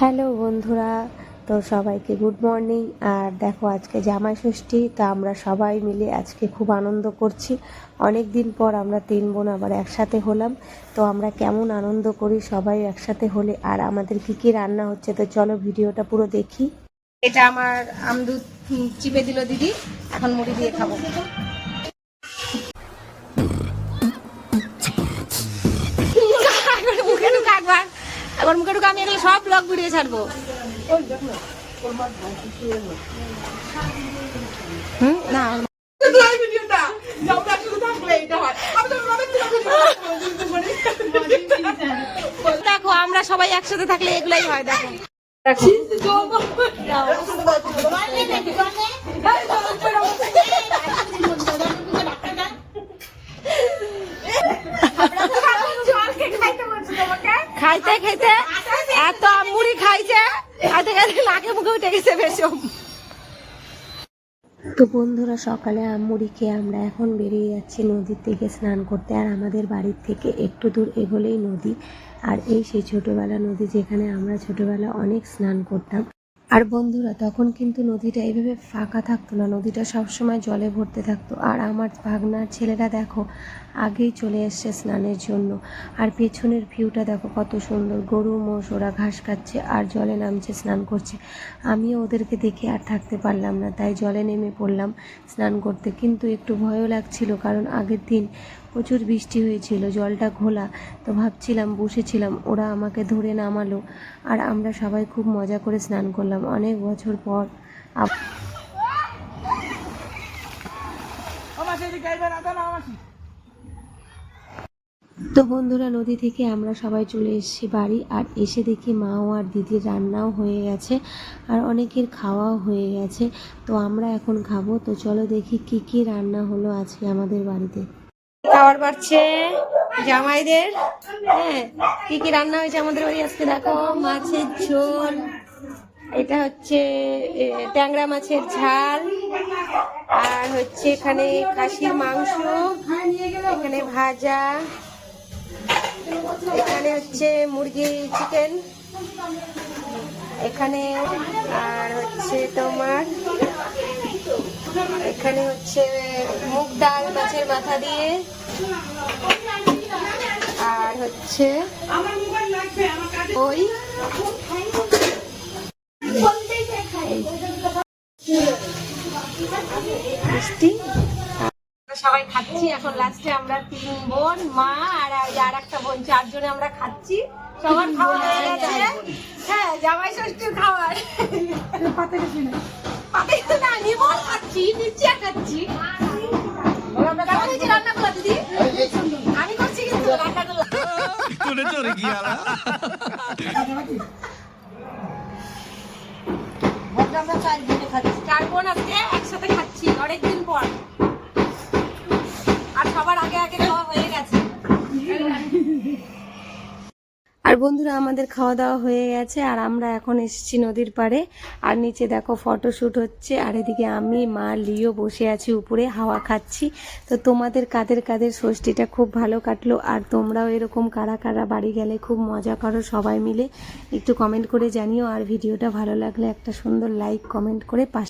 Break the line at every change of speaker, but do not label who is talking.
Hello বন্ধুরা, তো সবাইকে গুড মর্নিং। আর দেখো আজকে জামাই ষষ্ঠী, তা আমরা সবাই মিলে আজকে খুব আনন্দ করছি। অনেক দিন পর আমরা 3 বোন আবার একসাথে হলাম। তো আমরা কেমন আনন্দ করি সবাই একসাথে হলে, আর আমাদের কি কি রান্না হচ্ছে, তো চলো ভিডিওটা পুরো দেখি।
এটা আমার আমদুধ চিপে দিল দিদি, এখন মুড়ি দিয়ে খাবো। মুখে ঢুকে একবার মুখে ঢুকে আমি এগুলো সব ব্লগ ভিডিও ছাড়বো। না দেখো, আমরা সবাই একসাথে থাকলে এগুলাই হয়। দেখো খাইতে খাইতে এত মুড়ি খাইছে, খাইতে খাইতে নাকে মুখে উঠে গেছে বেশম।
তো বন্ধুরা, সকালে মুড়ি খেয়ে আমরা এখন বেরিয়ে যাচ্ছি নদীর থেকে স্নান করতে। আর আমাদের বাড়ির থেকে একটু দূর এগোলেই নদী। আর এই সেই ছোটোবেলা নদী, যেখানে আমরা ছোটোবেলা অনেক স্নান করতাম। আর বন্ধুরা, তখন কিন্তু নদীটা এইভাবে ফাঁকা থাকতো না, নদীটা সবসময় জলে ভরতে থাকতো। আর আমার ভাগনার ছেলেরা দেখো আগেই চলে এসছে স্নানের জন্য। আর পেছনের ভিউটা দেখো কত সুন্দর, গরু মোষ ওরা ঘাস খাচ্ছে আর জলে নামছে, স্নান করছে। আমিও ওদেরকে দেখে আর থাকতে পারলাম না, তাই জলে নেমে পড়লাম স্নান করতে। কিন্তু একটু ভয়ও লাগছিল, কারণ আগের দিন প্রচুর বৃষ্টি হয়েছিল, জলটা ঘোলা। তো ভাবছিলাম, বসেছিলাম, ওরা আমাকে ধরে নামালো আর আমরা সবাই খুব মজা করে স্নান করলাম অনেক বছর পর। তো বন্ধুরা, নদী থেকে আমরা সবাই চলে এসেছি বাড়ি। আর এসে দেখি মাও আর দিদির রান্নাও হয়ে গেছে আর অনেকের খাওয়াও হয়ে গেছে। তো আমরা এখন খাবো। তো চলো দেখি কি কি রান্না হলো আজকে আমাদের বাড়িতে।
খাবার বাড়ছে জামাইদের। হ্যাঁ, কি কি রান্না হয়েছে আমাদের বাড়ি আজকে দেখো। মাছের ঝোল, এটা হচ্ছে ট্যাংরা মাছের ঝাল, আর হচ্ছে এখানে খাসির মাংস, এখানে ভাজা, এখানে হচ্ছে মুরগি চিকেন, এখানে আর হচ্ছে তোমার এখানে হচ্ছে মুগ ডাল মাছের মাথা দিয়ে, আর হচ্ছে ওই মিষ্টি। সবাই খাচ্ছি এখন, লাস্টে আমরা 3 বোন, মা আর একটা বোন, 4 জনে আমরা খাচ্ছি। সবার খাওয়া হয়ে গেছে। হ্যাঁ, জামাই ষষ্ঠীর খাবার পাতে না নিবল খাচ্ছি, নিচে খাচ্ছি। রান্না করলা দিদি, আমি করছি কিন্তু রান্না করলাম। চার বোন আজকে একসাথে খাচ্ছি অনেকদিন পর, আর সবার আগে আগে খাওয়া হয়ে গেছে।
আর বন্ধুরা, আমাদের খাওয়া দাওয়া হয়ে গেছে আর আমরা এখন এসেছি নদীর পাড়ে। আর নিচে দেখো ফটোশ্যুট হচ্ছে, আর এদিকে আমি, মা, লিও বসে আছি উপরে, হাওয়া খাচ্ছি। তো তোমাদের কাদের কাদের ষষ্ঠীটা খুব ভালো কাটলো, আর তোমরাও এরকম কারা কারা বাড়ি গেলে খুব মজা করো সবাই মিলে, একটু কমেন্ট করে জানিও। আর ভিডিওটা ভালো লাগলে একটা সুন্দর লাইক কমেন্ট করে পাশে